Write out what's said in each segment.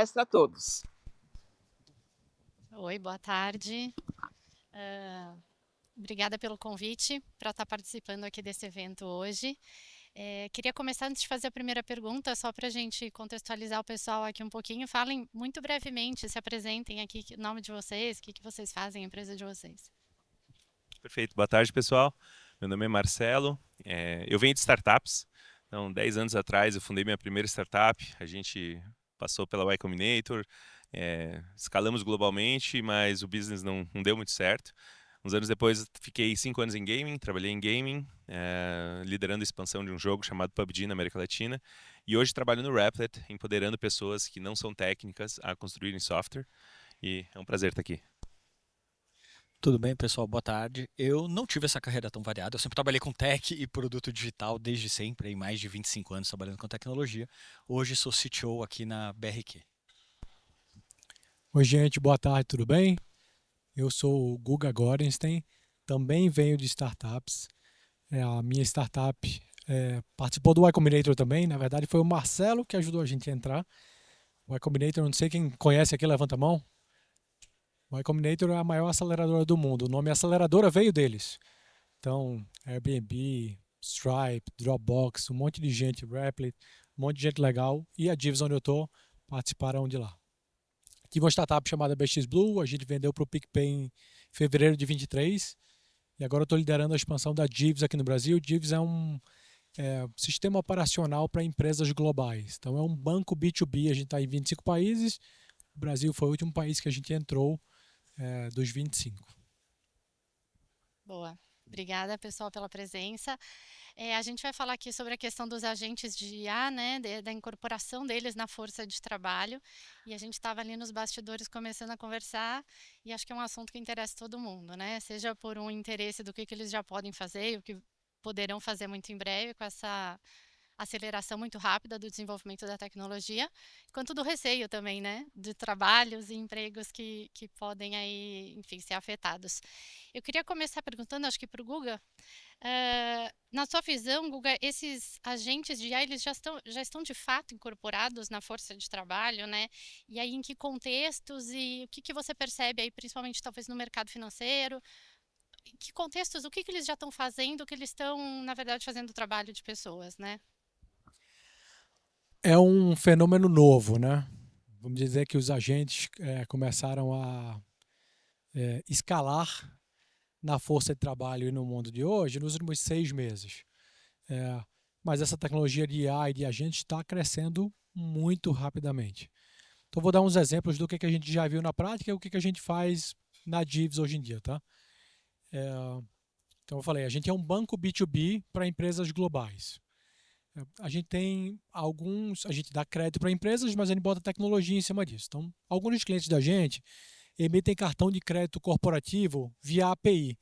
a todos. Oi, boa tarde. Obrigada pelo convite para estar participando aqui desse evento hoje. Queria começar antes de fazer a primeira pergunta, só para a gente contextualizar o pessoal aqui um pouquinho. Falem muito brevemente, se apresentem aqui o nome de vocês, o que vocês fazem, a empresa de vocês. Perfeito. Boa tarde, pessoal. Meu nome é Marcelo. Eu venho de startups. Então, 10 anos atrás, eu fundei minha primeira startup. A gente passou pela Y Combinator, escalamos globalmente, mas o business não deu muito certo. Uns anos depois, fiquei 5 anos em gaming, trabalhei em gaming, liderando a expansão de um jogo chamado PUBG na América Latina. E hoje trabalho no Replit, empoderando pessoas que não são técnicas a construírem software. E é um prazer estar aqui. Tudo bem, pessoal? Boa tarde. Eu não tive essa carreira tão variada. Eu sempre trabalhei com tech e produto digital desde sempre, aí mais de 25 anos trabalhando com tecnologia. Hoje sou CTO aqui na BRQ. Oi, gente, boa tarde, tudo bem? Eu sou o Guga Gorenstein, também venho de startups. A minha startup participou do Y Combinator também. Na verdade, foi o Marcelo que ajudou a gente a entrar. O Y Combinator, não sei quem conhece aqui, levanta a mão. O Y Combinator é a maior aceleradora do mundo. O nome aceleradora veio deles. Então, Airbnb, Stripe, Dropbox, um monte de gente, Replit, um monte de gente legal. E a Jeeves, onde eu estou, participaram de lá. Tive uma startup chamada BX Blue, a gente vendeu para o PicPay em fevereiro de 23 e agora eu estou liderando a expansão da Jeeves aqui no Brasil. Jeeves é um sistema operacional para empresas globais. Então é um banco B2B, a gente está em 25 países, o Brasil foi o último país que a gente entrou dos 25. Boa. Obrigada, pessoal, pela presença. A gente vai falar aqui sobre a questão dos agentes de IA, né, da incorporação deles na força de trabalho. E a gente estava ali nos bastidores começando a conversar, e acho que é um assunto que interessa todo mundo, né? Seja por um interesse do que eles já podem fazer e o que poderão fazer muito em breve com essa aceleração muito rápida do desenvolvimento da tecnologia, quanto do receio também, né, de trabalhos e empregos que podem aí, enfim, ser afetados. Eu queria começar perguntando, acho que para o Guga, na sua visão, Guga, esses agentes de IA, eles já estão de fato incorporados na força de trabalho, né? E aí em que contextos e o que você percebe aí, principalmente talvez no mercado financeiro, em que contextos, o que eles já estão fazendo, que eles estão, na verdade, fazendo o trabalho de pessoas, né? É um fenômeno novo, né? Vamos dizer que os agentes começaram a escalar na força de trabalho e no mundo de hoje nos últimos 6 meses. Mas essa tecnologia de IA e de agentes está crescendo muito rapidamente. Então, vou dar uns exemplos do que a gente já viu na prática e o que a gente faz na Jeeves hoje em dia. Tá? Então, eu falei, a gente é um banco B2B para empresas globais. A gente tem a gente dá crédito para empresas, mas a gente bota tecnologia em cima disso. Então, alguns dos clientes da gente emitem cartão de crédito corporativo via API.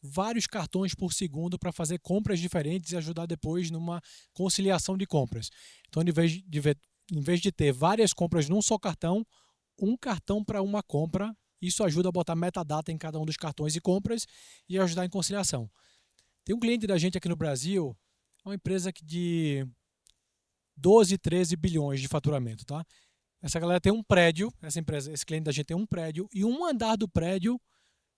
Vários cartões por segundo para fazer compras diferentes e ajudar depois numa conciliação de compras. Então, em vez de ter várias compras num só cartão, um cartão para uma compra, isso ajuda a botar metadata em cada um dos cartões e compras e ajudar em conciliação. Tem um cliente da gente aqui no Brasil, uma empresa de 12, 13 bilhões de faturamento. Tá? Essa galera tem um prédio, esse cliente da gente tem um prédio, e um andar do prédio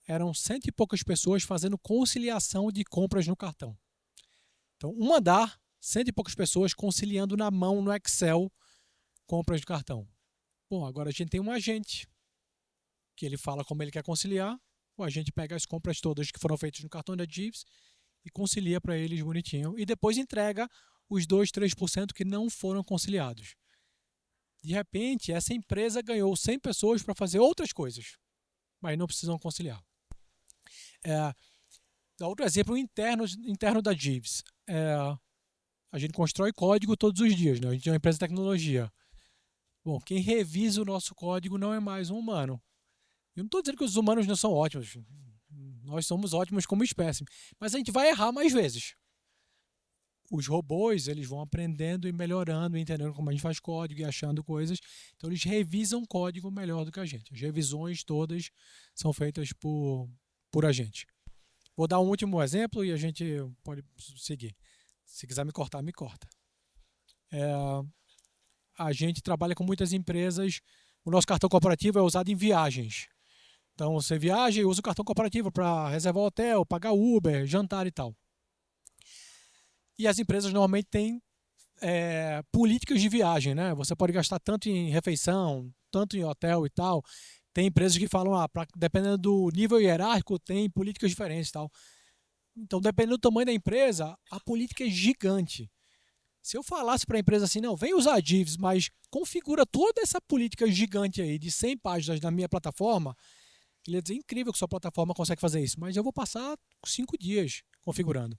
eram 100 e poucas pessoas fazendo conciliação de compras no cartão. Então, um andar, 100 e poucas pessoas conciliando na mão, no Excel, compras de cartão. Bom, agora a gente tem um agente, que ele fala como ele quer conciliar, o agente pega as compras todas que foram feitas no cartão da Jeeves e concilia para eles bonitinho, e depois entrega os 2, 3% que não foram conciliados. De repente, essa empresa ganhou 100 pessoas para fazer outras coisas, mas não precisam conciliar. Outro exemplo interno da Jeeves. A gente constrói código todos os dias, né? A gente é uma empresa de tecnologia. Bom, quem revisa o nosso código não é mais um humano. Eu não estou dizendo que os humanos não são ótimos. Nós somos ótimos como espécie. Mas a gente vai errar mais vezes. Os robôs, eles vão aprendendo e melhorando, entendendo como a gente faz código e achando coisas. Então, eles revisam código melhor do que a gente. As revisões todas são feitas por a gente. Vou dar um último exemplo e a gente pode seguir. Se quiser me cortar, me corta. A gente trabalha com muitas empresas o nosso cartão corporativo é usado em viagens. Então você viaja e usa o cartão corporativo para reservar hotel, pagar Uber, jantar e tal. E as empresas normalmente têm políticas de viagem, né? Você pode gastar tanto em refeição, tanto em hotel e tal. Tem empresas que falam, dependendo do nível hierárquico, tem políticas diferentes e tal. Então, dependendo do tamanho da empresa, a política é gigante. Se eu falasse para a empresa assim, não, vem usar a Jeeves, mas configura toda essa política gigante aí de 100 páginas na minha plataforma, ele ia dizer, incrível que sua plataforma consegue fazer isso, mas eu vou passar 5 dias configurando.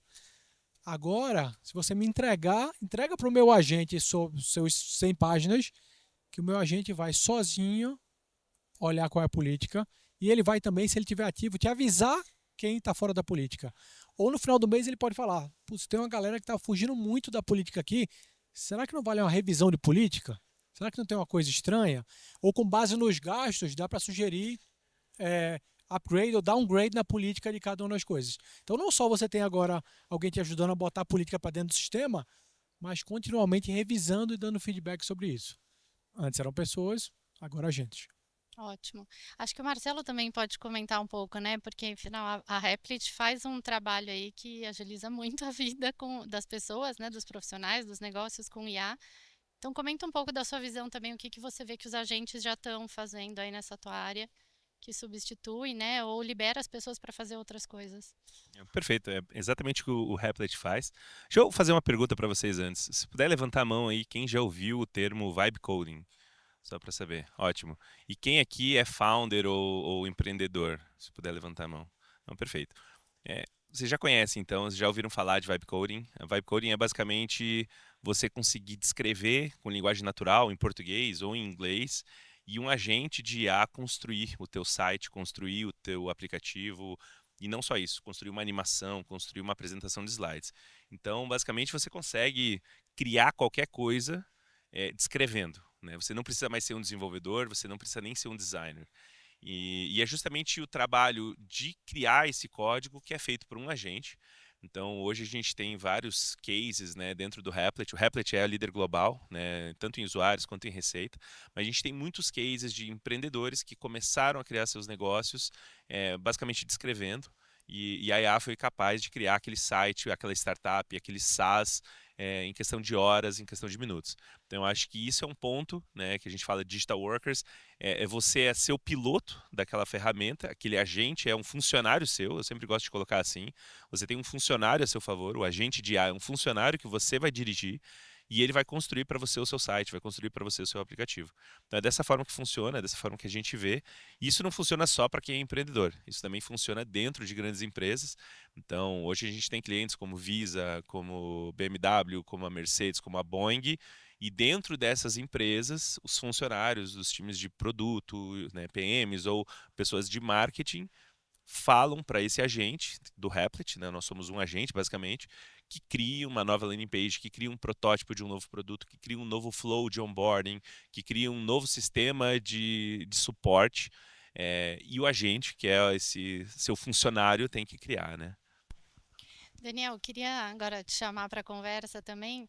Agora, se você me entrega para o meu agente seus 100 páginas, que o meu agente vai sozinho olhar qual é a política, e ele vai também, se ele estiver ativo, te avisar quem está fora da política. Ou no final do mês ele pode falar, tem uma galera que está fugindo muito da política aqui, será que não vale uma revisão de política? Será que não tem uma coisa estranha? Ou com base nos gastos, dá para sugerir upgrade ou downgrade na política de cada uma das coisas. Então não só você tem agora alguém te ajudando a botar a política para dentro do sistema, mas continuamente revisando e dando feedback sobre isso. Antes eram pessoas, agora agentes. Ótimo. Acho que o Marcelo também pode comentar um pouco, né? Porque, afinal, a Replit faz um trabalho aí que agiliza muito a vida das pessoas, né? Dos profissionais, dos negócios com IA. Então, comenta um pouco da sua visão também, o que você vê que os agentes já estão fazendo aí nessa tua área, que substitui, né? Ou libera as pessoas para fazer outras coisas. Perfeito, é exatamente o que o Replit faz. Deixa eu fazer uma pergunta para vocês antes. Se puder levantar a mão aí, quem já ouviu o termo vibe coding? Só para saber. Ótimo. E quem aqui é founder ou empreendedor? Se puder levantar a mão. Então, perfeito. Vocês já conhecem, então, vocês já ouviram falar de vibe coding? A vibe coding é basicamente você conseguir descrever com linguagem natural, em português ou em inglês, e um agente de IA construir o teu site, construir o teu aplicativo, e não só isso, construir uma animação, construir uma apresentação de slides. Então, basicamente, você consegue criar qualquer coisa descrevendo, né? Você não precisa mais ser um desenvolvedor, você não precisa nem ser um designer. E é justamente o trabalho de criar esse código que é feito por um agente. Então, hoje a gente tem vários cases, né, dentro do Replit. O Replit é a líder global, né, tanto em usuários quanto em receita. Mas a gente tem muitos cases de empreendedores que começaram a criar seus negócios basicamente descrevendo. E a IA foi capaz de criar aquele site, aquela startup, aquele SaaS em questão de horas, em questão de minutos. Então, eu acho que isso é um ponto, né, que a gente fala de digital workers, você ser o piloto daquela ferramenta, aquele agente é um funcionário seu, eu sempre gosto de colocar assim, você tem um funcionário a seu favor, o agente de IA é um funcionário que você vai dirigir, e ele vai construir para você o seu site, vai construir para você o seu aplicativo. Então é dessa forma que funciona, é dessa forma que a gente vê. E isso não funciona só para quem é empreendedor, isso também funciona dentro de grandes empresas. Então hoje a gente tem clientes como Visa, como BMW, como a Mercedes, como a Boeing, e dentro dessas empresas, os funcionários, os times de produto, né, PMs ou pessoas de marketing, falam para esse agente do Replit, né, nós somos um agente basicamente, que cria uma nova landing page, que cria um protótipo de um novo produto, que cria um novo flow de onboarding, que cria um novo sistema de suporte, e o agente, que é esse seu funcionário, tem que criar, né? Daniel, eu queria agora te chamar para a conversa também,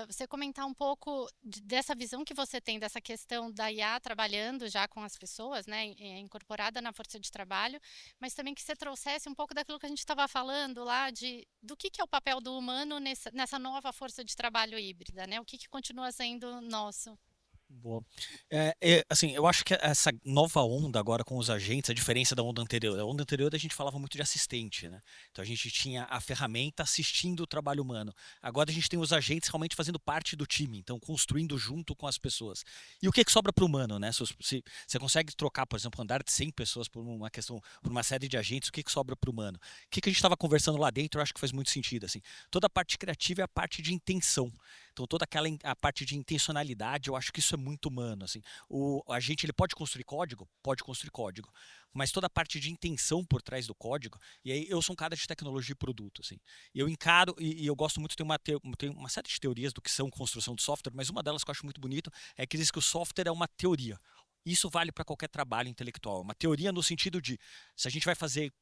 você comentar um pouco dessa visão que você tem dessa questão da IA trabalhando já com as pessoas, né, incorporada na força de trabalho, mas também que você trouxesse um pouco daquilo que a gente estava falando lá, do que é o papel do humano nessa nova força de trabalho híbrida, né, o que continua sendo nosso. Boa. Assim, eu acho que essa nova onda agora com os agentes, a diferença da onda anterior. A onda anterior a gente falava muito de assistente, né? Então a gente tinha a ferramenta assistindo o trabalho humano. Agora a gente tem os agentes realmente fazendo parte do time, então construindo junto com as pessoas. E o que sobra para o humano, né? Se você consegue trocar, por exemplo, andar de 100 pessoas por uma série de agentes, o que sobra para o humano? O que a gente estava conversando lá dentro, eu acho que faz muito sentido, assim. Toda a parte criativa é a parte de intenção. Então toda a parte de intencionalidade, eu acho que isso é muito humano, assim. O agente ele pode construir código, mas toda a parte de intenção por trás do código, e aí eu sou um cara de tecnologia e produto, assim. Eu encaro e eu gosto muito, tem uma série de teorias do que são construção de software, mas uma delas que eu acho muito bonito é que diz que o software é uma teoria. Isso vale para qualquer trabalho intelectual. Uma teoria no sentido de, se a gente vai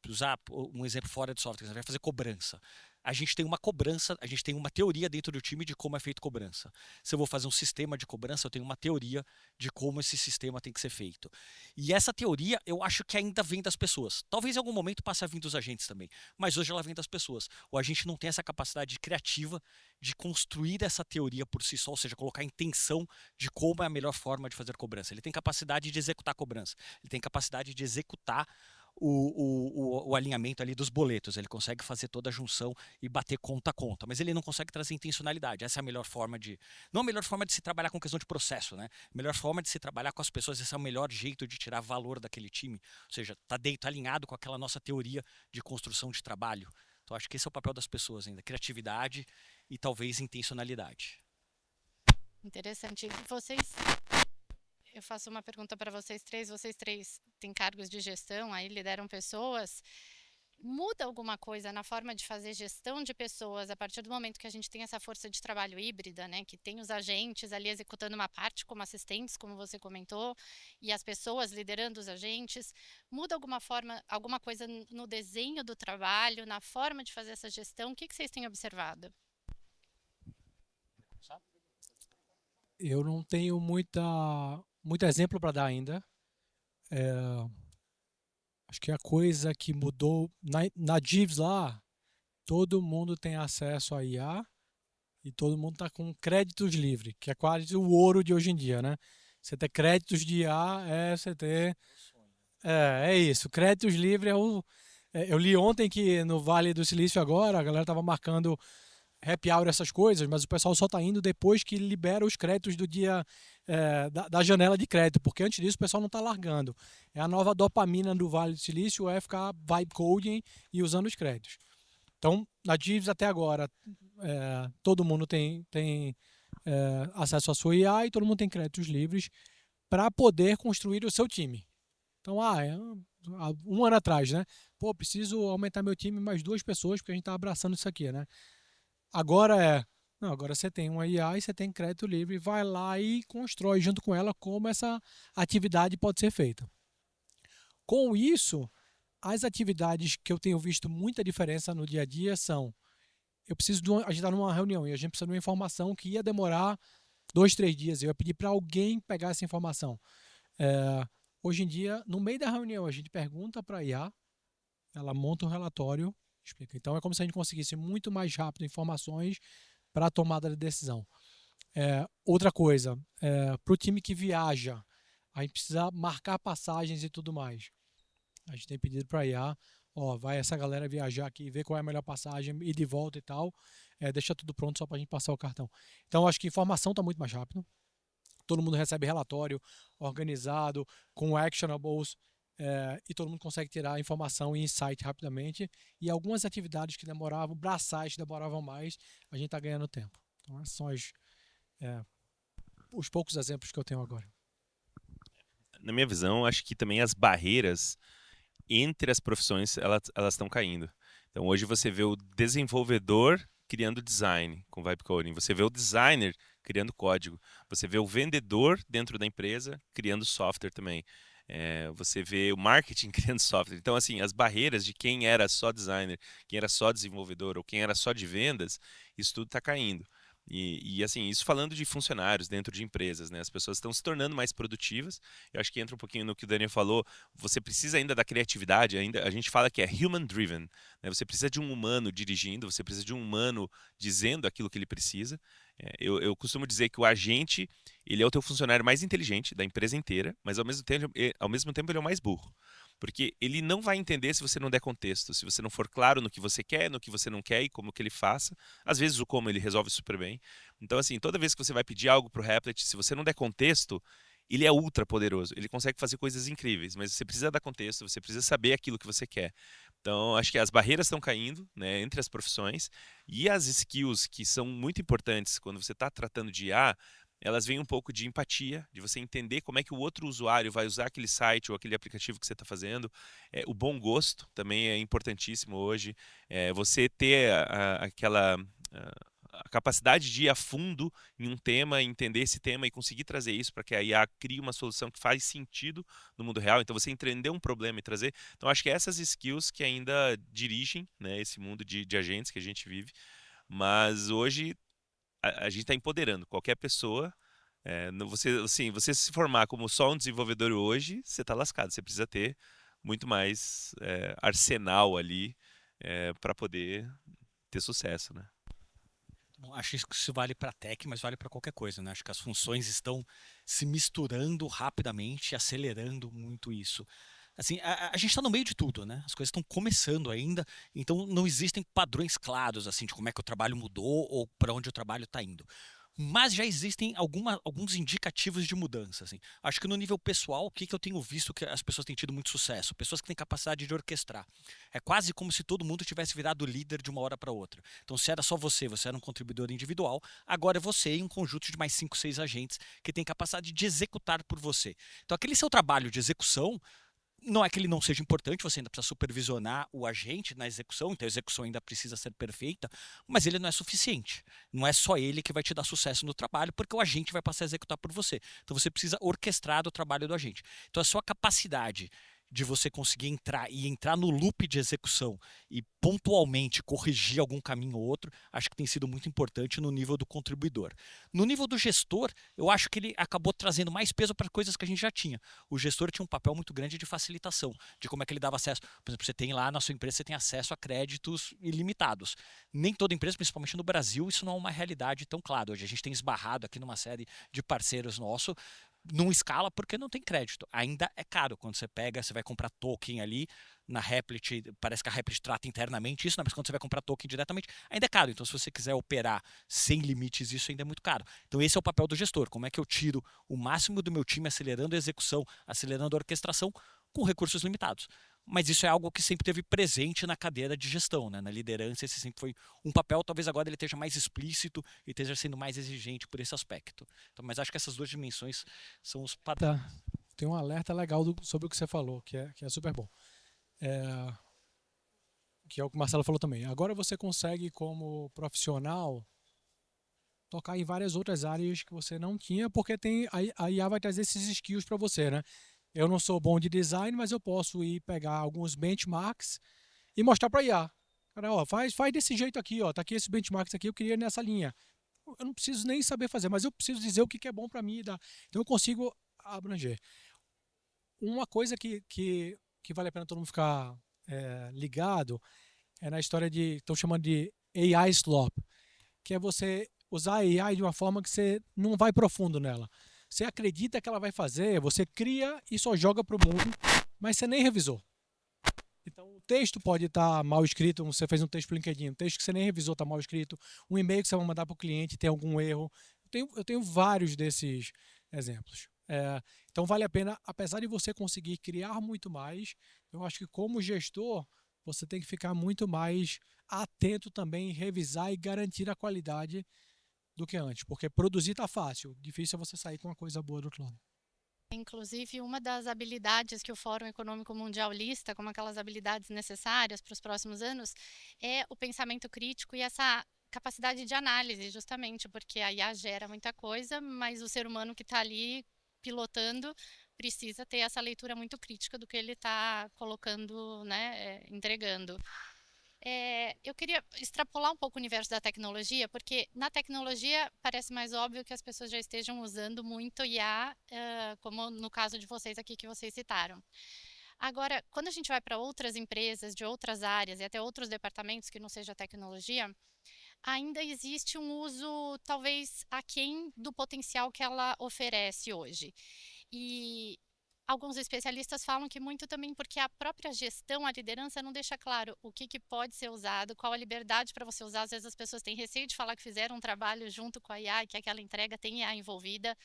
usar um exemplo fora de software, a gente vai fazer cobrança. a gente tem uma cobrança, a gente tem uma teoria dentro do time de como é feito cobrança. Se eu vou fazer um sistema de cobrança, eu tenho uma teoria de como esse sistema tem que ser feito. E essa teoria, eu acho que ainda vem das pessoas. Talvez em algum momento passe a vir dos agentes também, mas hoje ela vem das pessoas. O agente não tem essa capacidade criativa de construir essa teoria por si só, ou seja, colocar a intenção de como é a melhor forma de fazer cobrança. Ele tem capacidade de executar a cobrança, ele tem capacidade de executar o alinhamento ali dos boletos. Ele consegue fazer toda a junção e bater conta a conta, mas ele não consegue trazer intencionalidade. Essa é a melhor forma de... Não a melhor forma de se trabalhar com questão de processo, né? A melhor forma de se trabalhar com as pessoas, esse é o melhor jeito de tirar valor daquele time. Ou seja, tá dentro, alinhado com aquela nossa teoria de construção de trabalho. Então acho que esse é o papel das pessoas ainda, criatividade e talvez intencionalidade. Interessante. Eu faço uma pergunta para vocês três têm cargos de gestão, aí lideram pessoas. Muda alguma coisa na forma de fazer gestão de pessoas a partir do momento que a gente tem essa força de trabalho híbrida, né? Que tem os agentes ali executando uma parte como assistentes, como você comentou, e as pessoas liderando os agentes. Muda alguma coisa no desenho do trabalho, na forma de fazer essa gestão? O que vocês têm observado? Eu não tenho muito exemplo para dar ainda. Acho que a coisa que mudou na Jeeves lá, todo mundo tem acesso a IA e todo mundo está com créditos livres, que é quase o ouro de hoje em dia, né? Você ter créditos de IA é você ter... É isso. Créditos livres é o... Eu li ontem que no Vale do Silício agora, a galera estava marcando happy hour, essas coisas, mas o pessoal só está indo depois que libera os créditos do dia da janela de crédito, porque antes disso o pessoal não está largando. É a nova dopamina do Vale do Silício, é ficar vibe coding e usando os créditos. Então, na Jeeves até agora, todo mundo tem acesso à sua IA e todo mundo tem créditos livres para poder construir o seu time. Então, há um ano atrás, né? Pô, preciso aumentar meu time mais 2 pessoas porque a gente está abraçando isso aqui, né? Agora não, agora você tem uma IA e você tem crédito livre, vai lá e constrói junto com ela como essa atividade pode ser feita. Com isso, as atividades que eu tenho visto muita diferença no dia a dia são: a gente está numa reunião e a gente precisa de uma informação que ia demorar 2, 3 dias. Eu ia pedir para alguém pegar essa informação. Hoje em dia, no meio da reunião, a gente pergunta para a IA, ela monta um relatório, explica. Então é como se a gente conseguisse muito mais rápido informações para a tomada de decisão. Outra coisa, para o time que viaja, a gente precisa marcar passagens e tudo mais. A gente tem pedido para a IA, vai essa galera viajar aqui, ver qual é a melhor passagem, ir de volta e tal, deixa tudo pronto só para a gente passar o cartão. Então acho que a informação está muito mais rápido. Todo mundo recebe relatório organizado, com actionables, e todo mundo consegue tirar informação e insight rapidamente. E algumas atividades que demoravam, braçais que demoravam mais, a gente está ganhando tempo. Então, esses são os poucos exemplos que eu tenho agora. Na minha visão, acho que também as barreiras entre as profissões, elas estão caindo. Então, hoje você vê o desenvolvedor criando design com vibe coding, você vê o designer criando código, você vê o vendedor dentro da empresa criando software também. Você vê o marketing criando software. Então, assim, as barreiras de quem era só designer, quem era só desenvolvedor ou quem era só de vendas, isso tudo está caindo. E assim, isso falando de funcionários dentro de empresas, né? As pessoas estão se tornando mais produtivas. Eu acho que entra um pouquinho no que o Daniel falou. Você precisa ainda da criatividade, ainda a gente fala que é human driven, né? Você precisa de um humano dirigindo, você precisa de um humano dizendo aquilo que ele precisa. Eu costumo dizer que o agente, ele é o teu funcionário mais inteligente da empresa inteira, mas ao mesmo tempo ele é o mais burro. Porque ele não vai entender se você não der contexto, se você não for claro no que você quer, no que você não quer e como que ele faça. Às vezes o como ele resolve super bem. Então, assim, toda vez que você vai pedir algo para o Replit, se você não der contexto, ele é ultra poderoso. Ele consegue fazer coisas incríveis, mas você precisa dar contexto, você precisa saber aquilo que você quer. Então, acho que as barreiras estão caindo, né, entre as profissões, e as skills que são muito importantes quando você está tratando de IA, elas vêm um pouco de empatia, de você entender como é que o outro usuário vai usar aquele site ou aquele aplicativo que você está fazendo. O bom gosto também é importantíssimo hoje. Você ter a capacidade de ir a fundo em um tema, entender esse tema e conseguir trazer isso para que a IA crie uma solução que faz sentido no mundo real. Então, você entender um problema e trazer. Então, acho que essas skills que ainda dirigem, né, esse mundo de agentes que a gente vive. Mas hoje a gente está empoderando qualquer pessoa. Você, assim, você se formar como só um desenvolvedor hoje, você está lascado. Você precisa ter muito mais arsenal ali para poder ter sucesso, né? Bom, acho que isso vale para tech, mas vale para qualquer coisa, né? Acho que as funções estão se misturando rapidamente, acelerando muito isso. Assim, a gente está no meio de tudo, né? As coisas estão começando ainda, então não existem padrões claros assim de como é que o trabalho mudou ou para onde o trabalho está indo. Mas já existem alguns indicativos de mudança. Assim. Acho que no nível pessoal, o que eu tenho visto que as pessoas têm tido muito sucesso? Pessoas que têm capacidade de orquestrar. É quase como se todo mundo tivesse virado líder de uma hora para outra. Então, se era só você, você era um contribuidor individual, agora é você e um conjunto de mais 5, 6 agentes que têm capacidade de executar por você. Então, aquele seu trabalho de execução não é que ele não seja importante, você ainda precisa supervisionar o agente na execução, então a execução ainda precisa ser perfeita, mas ele não é suficiente. Não é só ele que vai te dar sucesso no trabalho, porque o agente vai passar a executar por você. Então você precisa orquestrar o trabalho do agente. Então a sua capacidade de você conseguir entrar no loop de execução e pontualmente corrigir algum caminho ou outro, acho que tem sido muito importante no nível do contribuidor. No nível do gestor, eu acho que ele acabou trazendo mais peso para coisas que a gente já tinha. O gestor tinha um papel muito grande de facilitação, de como é que ele dava acesso. Por exemplo, você tem lá na sua empresa, você tem acesso a créditos ilimitados. Nem toda empresa, principalmente no Brasil, isso não é uma realidade tão clara. Hoje a gente tem esbarrado aqui numa série de parceiros nossos, não escala porque não tem crédito. Ainda é caro. Quando você pega, você vai comprar token ali na Replit, parece que a Replit trata internamente isso, né? Mas quando você vai comprar token diretamente, ainda é caro. Então, se você quiser operar sem limites, isso ainda é muito caro. Então, esse é o papel do gestor. Como é que eu tiro o máximo do meu time acelerando a execução, acelerando a orquestração com recursos limitados? Mas isso é algo que sempre teve presente na cadeira de gestão, né? Na liderança, esse sempre foi um papel, talvez agora ele esteja mais explícito e esteja sendo mais exigente por esse aspecto. Então, mas acho que essas duas dimensões são os padrões. Tá. Tem um alerta legal sobre o que você falou, que é super bom. Que é o que o Marcelo falou também. Agora você consegue, como profissional, tocar em várias outras áreas que você não tinha, porque a IA vai trazer esses skills para você, né? Eu não sou bom de design, mas eu posso ir pegar alguns benchmarks e mostrar para a IA. Cara, ó, faz desse jeito aqui, ó, tá aqui esse benchmarks aqui, eu queria nessa linha. Eu não preciso nem saber fazer, mas eu preciso dizer o que é bom para mim. Então eu consigo abranger. Uma coisa que vale a pena todo mundo ficar ligado é na história de, estão chamando de AI slop, que é você usar a AI de uma forma que você não vai profundo nela. Você acredita que ela vai fazer, você cria e só joga para o mundo, mas você nem revisou. Então, o texto pode estar mal escrito, você fez um texto para o LinkedIn, um texto que você nem revisou está mal escrito, um e-mail que você vai mandar para o cliente tem algum erro. Eu tenho vários desses exemplos. Então, vale a pena, apesar de você conseguir criar muito mais, eu acho que como gestor, você tem que ficar muito mais atento também em revisar e garantir a qualidade do que antes, porque produzir está fácil, difícil é você sair com uma coisa boa do outro lado. Inclusive, uma das habilidades que o Fórum Econômico Mundial lista como aquelas habilidades necessárias para os próximos anos é o pensamento crítico e essa capacidade de análise, justamente porque a IA gera muita coisa, mas o ser humano que está ali pilotando precisa ter essa leitura muito crítica do que ele está colocando, né, entregando. Eu queria extrapolar um pouco o universo da tecnologia, porque na tecnologia parece mais óbvio que as pessoas já estejam usando muito IA, como no caso de vocês aqui que vocês citaram. Agora, quando a gente vai para outras empresas de outras áreas e até outros departamentos que não seja tecnologia, ainda existe um uso talvez aquém do potencial que ela oferece hoje. E alguns especialistas falam que muito também porque a própria gestão, a liderança não deixa claro o que pode ser usado, qual a liberdade para você usar. Às vezes as pessoas têm receio de falar que fizeram um trabalho junto com a IA e que aquela entrega tem IA envolvida.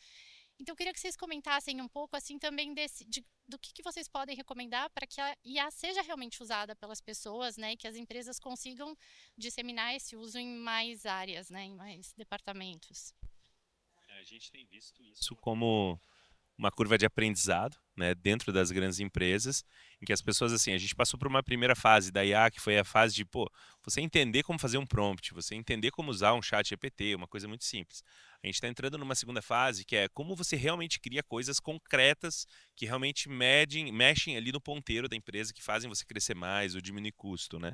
Então eu queria que vocês comentassem um pouco assim também do que vocês podem recomendar para que a IA seja realmente usada pelas pessoas, né, e que as empresas consigam disseminar esse uso em mais áreas, né, em mais departamentos. A gente tem visto isso como uma curva de aprendizado, né, dentro das grandes empresas, em que as pessoas, assim, a gente passou por uma primeira fase da IA, que foi a fase de, pô, você entender como fazer um prompt, você entender como usar um chat GPT, uma coisa muito simples. A gente está entrando numa segunda fase, que é como você realmente cria coisas concretas que realmente mexem ali no ponteiro da empresa, que fazem você crescer mais ou diminuir custo, né?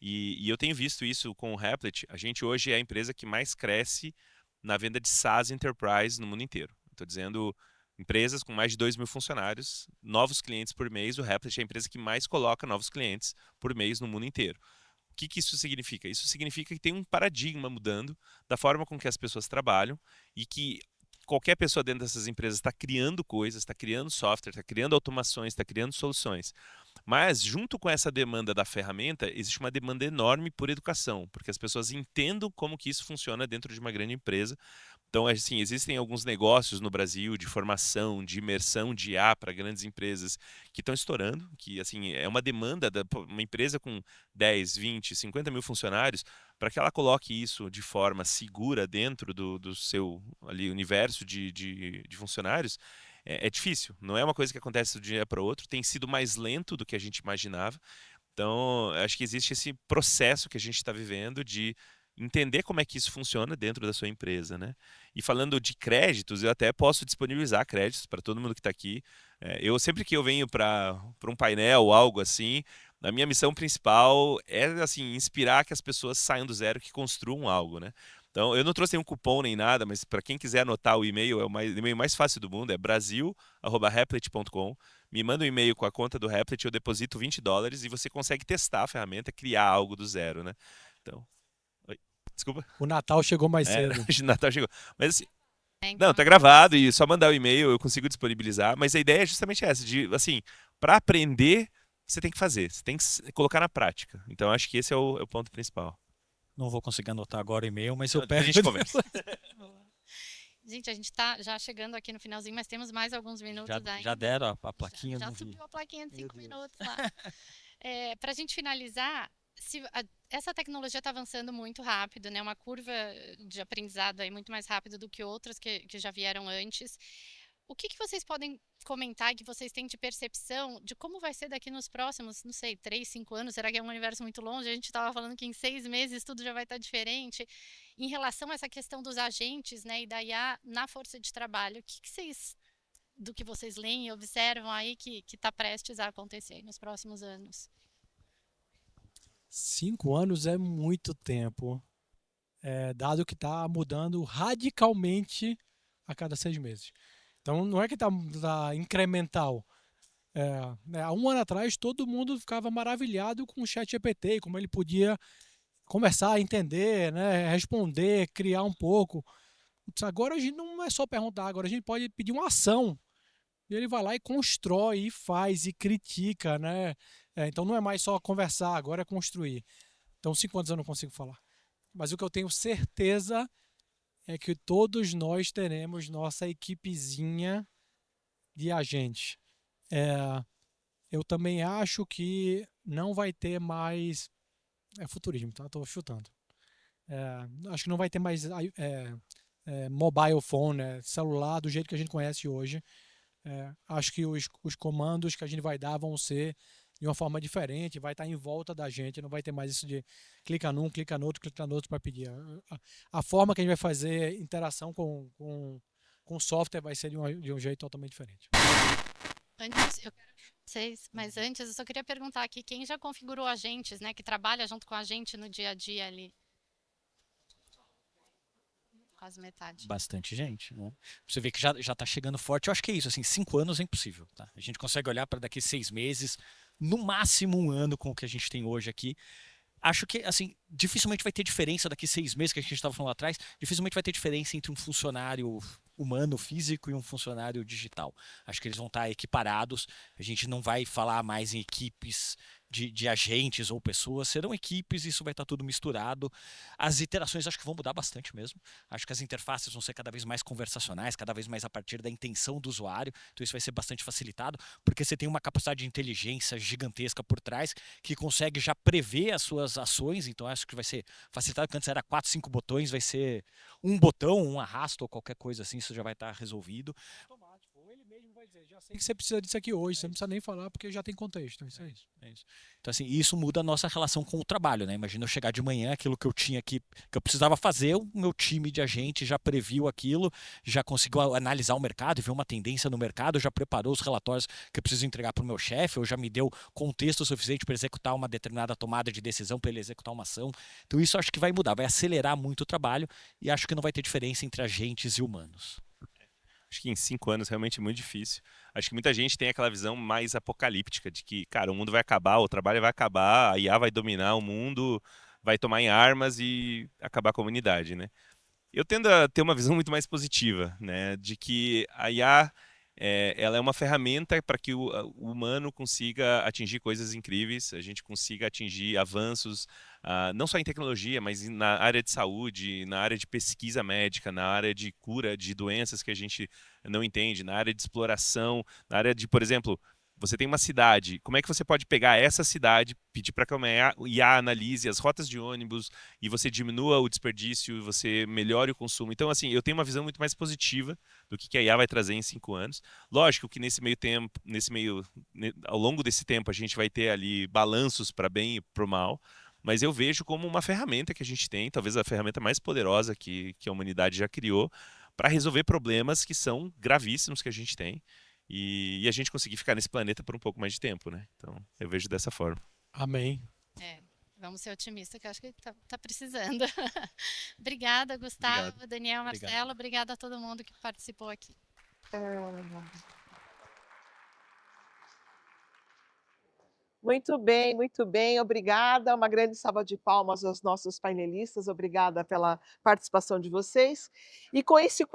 E eu tenho visto isso com o Replit. A gente hoje é a empresa que mais cresce na venda de SaaS Enterprise no mundo inteiro. Estou dizendo empresas com mais de 2.000 funcionários, novos clientes por mês. O Replit é a empresa que mais coloca novos clientes por mês no mundo inteiro. O que isso significa? Isso significa que tem um paradigma mudando da forma com que as pessoas trabalham e que qualquer pessoa dentro dessas empresas está criando coisas, está criando software, está criando automações, está criando soluções. Mas, junto com essa demanda da ferramenta, existe uma demanda enorme por educação, porque as pessoas entendam como que isso funciona dentro de uma grande empresa. Então, assim, existem alguns negócios no Brasil de formação, de imersão de IA para grandes empresas que estão estourando, que assim é uma demanda da uma empresa com 10, 20, 50 mil funcionários, para que ela coloque isso de forma segura dentro do seu ali, universo de funcionários, é difícil. Não é uma coisa que acontece de um dia para o outro, tem sido mais lento do que a gente imaginava. Então, acho que existe esse processo que a gente está vivendo de entender como é que isso funciona dentro da sua empresa, né? E falando de créditos, eu até posso disponibilizar créditos para todo mundo que está aqui. Eu sempre que eu venho para um painel ou algo assim, a minha missão principal é assim inspirar que as pessoas saiam do zero, que construam algo, né? Então, eu não trouxe nenhum cupom nem nada, mas para quem quiser anotar o e-mail, é o e-mail mais fácil do mundo, é brasil@replit.com. Me manda um e-mail com a conta do Replit, eu deposito $20 e você consegue testar a ferramenta, criar algo do zero, né? Então, oi, desculpa. O Natal chegou mais cedo. O Natal chegou. Mas assim, não, Então, tá gravado e só mandar o e-mail eu consigo disponibilizar. Mas a ideia é justamente essa, de assim, para aprender, você tem que fazer, você tem que colocar na prática. Então, acho que esse é o ponto principal. Não vou conseguir anotar agora o e-mail, mas eu Então, depois pego. a gente conversa. gente, a gente está já chegando aqui no finalzinho, mas temos mais alguns minutos Já, ainda. já deram a plaquinha, Já não vi. subiu a plaquinha de Meu 5 Deus. minutos lá. Para a gente finalizar, essa tecnologia está avançando muito rápido, né? Uma curva de aprendizado aí muito mais rápido do que outras que já vieram antes. O que vocês podem comentar que vocês têm de percepção de como vai ser daqui nos próximos, não sei, 3, 5 anos? Será que é um universo muito longe? A gente estava falando que em 6 meses tudo já vai estar diferente. Em relação a essa questão dos agentes, né, e da IA na força de trabalho, o que vocês, do que vocês leem e observam aí que está prestes a acontecer nos próximos anos? 5 anos é muito tempo, dado que está mudando radicalmente a cada 6 meses. Então, não é que está incremental. Há um ano atrás, todo mundo ficava maravilhado com o ChatGPT, como ele podia começar a entender, né, responder, criar um pouco. Agora a gente não é só perguntar, agora a gente pode pedir uma ação. E ele vai lá e constrói, e faz, e critica, né? Então não é mais só conversar, agora é construir. Então 5 anos eu não consigo falar. Mas o que eu tenho certeza é que todos nós teremos nossa equipezinha de agentes. Eu também acho que não vai ter mais. É futurismo, tá? Estou chutando. Acho que não vai ter mais mobile phone, celular, do jeito que a gente conhece hoje. Acho que os comandos que a gente vai dar vão ser de uma forma diferente, vai estar em volta da gente, não vai ter mais isso de clica num, clica no outro para pedir. A forma que a gente vai fazer interação com o software vai ser de um jeito totalmente diferente. Antes, eu quero vocês, mas antes eu só queria perguntar aqui quem já configurou agentes, né, que trabalha junto com a gente no dia a dia ali. Quase metade. Bastante gente, né? Você vê que já está chegando forte. Eu acho que é isso, assim, 5 anos é impossível, tá? A gente consegue olhar para daqui 6 meses, no máximo 1 ano com o que a gente tem hoje aqui. Acho que, assim, dificilmente vai ter diferença daqui 6 meses, que a gente estava falando lá atrás, dificilmente vai ter diferença entre um funcionário humano, físico, e um funcionário digital. Acho que eles vão estar equiparados, a gente não vai falar mais em equipes de agentes ou pessoas, serão equipes, isso vai estar tudo misturado. As interações acho que vão mudar bastante mesmo. Acho que as interfaces vão ser cada vez mais conversacionais, cada vez mais a partir da intenção do usuário, então isso vai ser bastante facilitado, porque você tem uma capacidade de inteligência gigantesca por trás, que consegue já prever as suas ações, então acho que vai ser facilitado, porque antes era 4, 5 botões, vai ser um botão, um arrasto ou qualquer coisa assim, isso já vai estar resolvido. Automático, ou ele mesmo vai dizer, já sei que você precisa disso aqui hoje, você não precisa nem falar porque já tem contexto. Isso aí. É isso. Então, assim, isso muda a nossa relação com o trabalho, né? Imagina eu chegar de manhã, aquilo que eu tinha que eu precisava fazer, o meu time de agente já previu aquilo, já conseguiu analisar o mercado e ver uma tendência no mercado, já preparou os relatórios que eu preciso entregar para o meu chefe, ou já me deu contexto suficiente para executar uma determinada tomada de decisão, para ele executar uma ação. Então, isso eu acho que vai mudar, vai acelerar muito o trabalho e acho que não vai ter diferença entre agentes e humanos. Acho que em 5 anos realmente é muito difícil. Acho que muita gente tem aquela visão mais apocalíptica de que, cara, o mundo vai acabar, o trabalho vai acabar, a IA vai dominar o mundo, vai tomar em armas e acabar com a humanidade, né? Eu tendo a ter uma visão muito mais positiva, né, de que a IA ela é uma ferramenta para que o humano consiga atingir coisas incríveis, a gente consiga atingir avanços, não só em tecnologia, mas na área de saúde, na área de pesquisa médica, na área de cura de doenças que a gente não entende, na área de exploração, na área de, por exemplo, você tem uma cidade, como é que você pode pegar essa cidade, pedir para que uma IA analise as rotas de ônibus e você diminua o desperdício, você melhore o consumo. Então, assim, eu tenho uma visão muito mais positiva do que a IA vai trazer em 5 anos. Lógico que nesse meio tempo, ao longo desse tempo, a gente vai ter ali balanços para bem e para o mal, mas eu vejo como uma ferramenta que a gente tem, talvez a ferramenta mais poderosa que a humanidade já criou, para resolver problemas que são gravíssimos que a gente tem e a gente conseguir ficar nesse planeta por um pouco mais de tempo, né? Então, eu vejo dessa forma. Amém. Vamos ser otimistas, que eu acho que tá precisando. Obrigada, Gustavo, Obrigado. Daniel, Obrigado. Marcelo. Obrigada a todo mundo que participou aqui. Muito bem, obrigada. Uma grande salva de palmas aos nossos painelistas, obrigada pela participação de vocês. E com esse